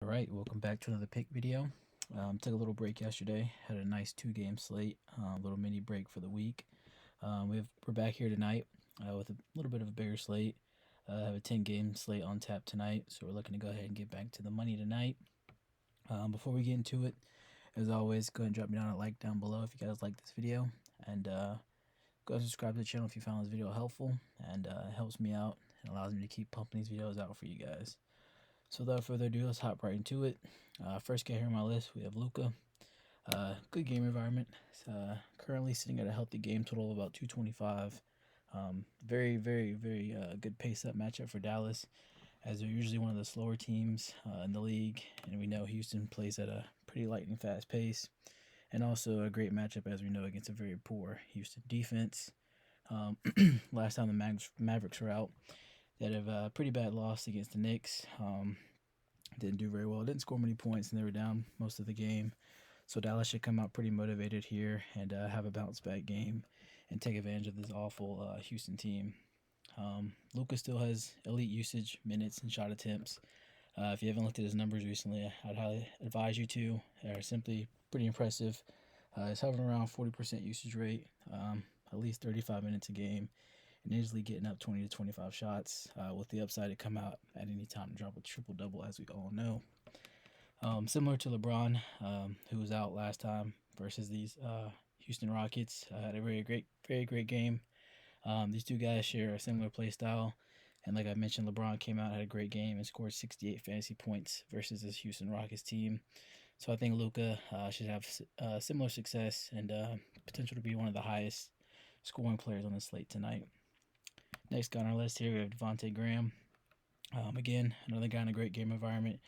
Alright, welcome back to another pick video. Took a little break yesterday, had a nice 2-game slate, little mini break for the week. We're back here tonight with a little bit of a bigger slate. I have a 10-game slate on tap tonight, so we're looking to go ahead and get back to the money tonight. Before we get into it, as always, go ahead and drop me down a like down below if you guys like this video, and go ahead and subscribe to the channel if you found this video helpful, and it helps me out and allows me to keep pumping these videos out for you guys. So without further ado, let's hop right into it. First guy here on my list, we have Luka. Good game environment. Currently sitting at a healthy game total of about 225. Very good pace-up matchup for Dallas, as they're usually one of the slower teams in the league, and we know Houston plays at a pretty lightning fast pace, and also a great matchup, as we know, against a very poor Houston defense. Last time the Mavericks were out, they had a pretty bad loss against the Knicks. Didn't do very well. Didn't score many points, and they were down most of the game. So Dallas should come out pretty motivated here and have a bounce back game and take advantage of this awful Houston team. Luka still has elite usage, minutes, and shot attempts. If you haven't looked at his numbers recently, I'd highly advise you to. They're simply pretty impressive. He's hovering around 40% usage rate, at least 35 minutes a game, and easily getting up 20 to 25 shots with the upside to come out at any time to drop a triple-double, as we all know. Similar to LeBron, who was out last time versus these Houston Rockets, had a very great game. These two guys share a similar play style, and like I mentioned, LeBron came out, had a great game, and scored 68 fantasy points versus this Houston Rockets team. So I think Luka should have similar success and potential to be one of the highest scoring players on the slate tonight. Next guy on our list here, we have Devonte Graham. Again, another guy in a great game environment.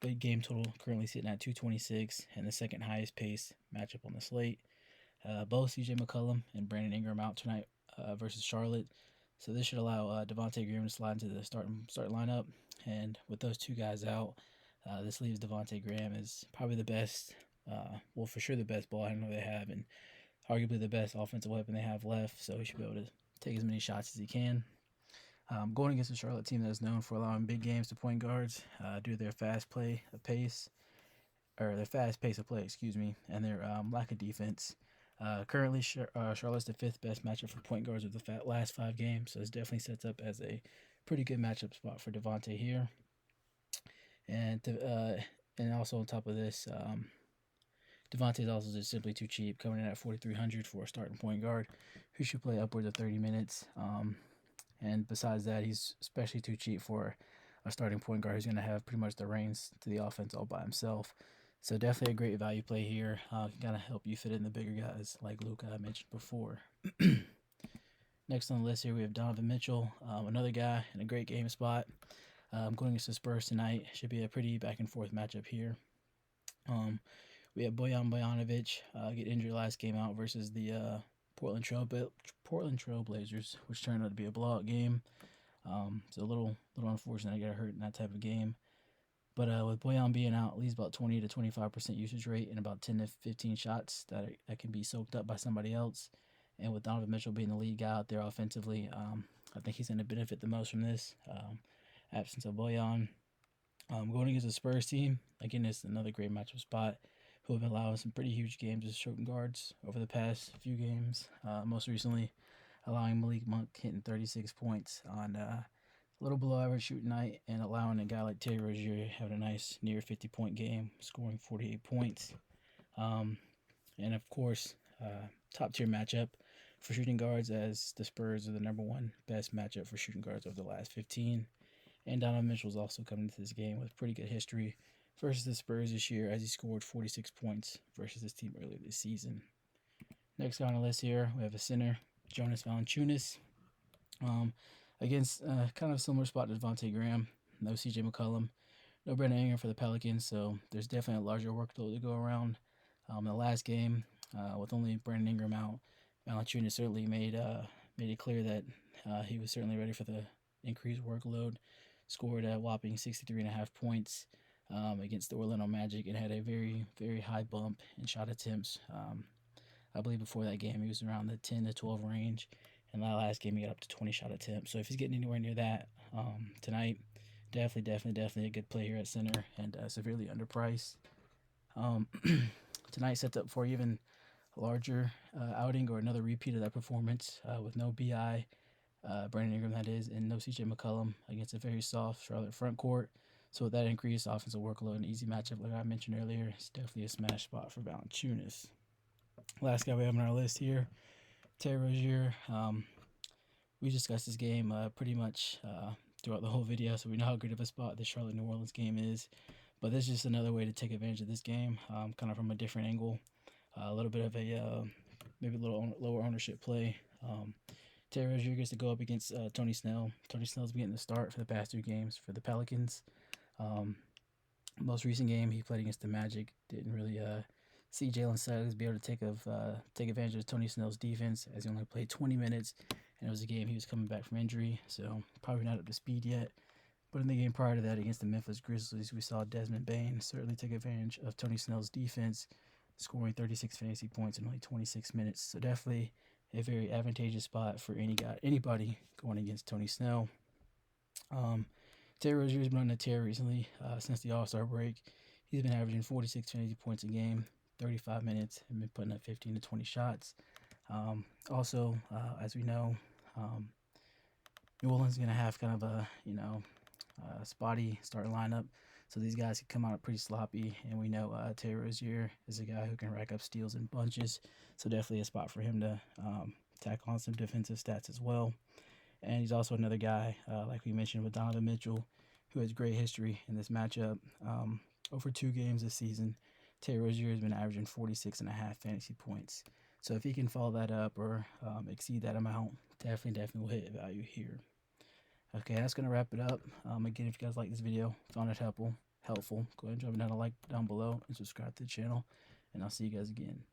Good game total, currently sitting at 226, and the second highest pace matchup on the slate. Both CJ McCollum and Brandon Ingram out tonight versus Charlotte. So this should allow Devonte Graham to slide into the start lineup. And with those two guys out, this leaves Devonte Graham as probably the best, well, for sure the best ball handler they have, and arguably the best offensive weapon they have left. So he should be able to take as many shots as he can. Going against a Charlotte team that is known for allowing big games to point guards due to their fast pace of play, and their lack of defense. Currently, Charlotte's the fifth best matchup for point guards of the last 5 games, so this definitely sets up as a pretty good matchup spot for Devonte here. And also on top of this, Devonte is also just simply too cheap, coming in at 4,300 for a starting point guard who should play upwards of 30 minutes. And besides that, he's especially too cheap for a starting point guard who's going to have pretty much the reins to the offense all by himself. So definitely a great value play here. Can kind of help you fit in the bigger guys like Luka I mentioned before. Next on the list here, we have Donovan Mitchell, another guy in a great game spot. Going against the Spurs tonight. Should be a pretty back and forth matchup here. We have Bojan Bojanovic get injured last game out versus the Portland Trailblazers, which turned out to be a blowout game. So a little unfortunate I got hurt in that type of game. But with Bojan being out, leaves about 20 to 25% usage rate and about 10 to 15 shots that can be soaked up by somebody else. And with Donovan Mitchell being the lead guy out there offensively, I think he's going to benefit the most from this absence of Bojan. Going against the Spurs team, again, it's another great matchup spot, who have been allowing some pretty huge games as shooting guards over the past few games. Most recently, allowing Malik Monk hitting 36 points on a little below average shooting night, and allowing a guy like Terry Rozier having a nice near 50-point game, scoring 48 points. And of course, top tier matchup for shooting guards, as the Spurs are the number one best matchup for shooting guards over the last 15. And Donovan Mitchell is also coming into this game with pretty good history versus the Spurs this year, as he scored 46 points versus this team earlier this season. Next guy on the list here, we have a center, Jonas Valanciunas. Against kind of a similar spot to Devonte Graham. No CJ McCollum, no Brandon Ingram for the Pelicans, so there's definitely a larger workload to go around. The last game, with only Brandon Ingram out, Valanciunas certainly made it clear that he was certainly ready for the increased workload. Scored a whopping 63.5 points against the Orlando Magic, and had a very high bump in shot attempts. I believe before that game he was around the 10 to 12 range, and that last game he got up to 20 shot attempts. So if he's getting anywhere near that tonight, Definitely a good play here at center, and severely underpriced. Um, Tonight sets up for even larger outing or another repeat of that performance with no BI, Brandon Ingram that is, and no CJ McCollum against a very soft Charlotte front court. So with that increased offensive workload and easy matchup, like I mentioned earlier, it's definitely a smash spot for Valanciunas. Last guy we have on our list here, Terry Rozier. We discussed this game pretty much throughout the whole video, so we know how good of a spot the Charlotte New Orleans game is. But this is just another way to take advantage of this game, kind of from a different angle. A little bit of a maybe a little lower ownership play. Terry Rozier gets to go up against Tony Snell. Tony Snell's been getting the start for the past 2 games for the Pelicans. Um, Most recent game he played against the Magic didn't really see Jalen Suggs be able to take advantage of Tony Snell's defense, as he only played 20 minutes, and it was a game he was coming back from injury, so probably not up to speed yet. But in the game prior to that against the Memphis Grizzlies, we saw Desmond Bane certainly take advantage of Tony Snell's defense, scoring 36 fantasy points in only 26 minutes. So definitely a very advantageous spot for anybody going against Tony Snell. Terry Rozier's been on a tear recently since the All-Star break. He's been averaging 46 fantasy points a game, 35 minutes, and been putting up 15 to 20 shots. Also, as we know, New Orleans is going to have kind of a, spotty starting lineup. So these guys can come out pretty sloppy, and we know Terry Rozier is a guy who can rack up steals in bunches. So definitely a spot for him to tack on some defensive stats as well. And he's also another guy, like we mentioned with Donovan Mitchell, who has great history in this matchup. Over 2 games this season, Terry Rozier has been averaging 46.5 fantasy points. So if he can follow that up or exceed that amount, definitely will hit value here. Okay, that's going to wrap it up. Again, if you guys like this video, found it helpful, go ahead and drop it down a like down below and subscribe to the channel. And I'll see you guys again.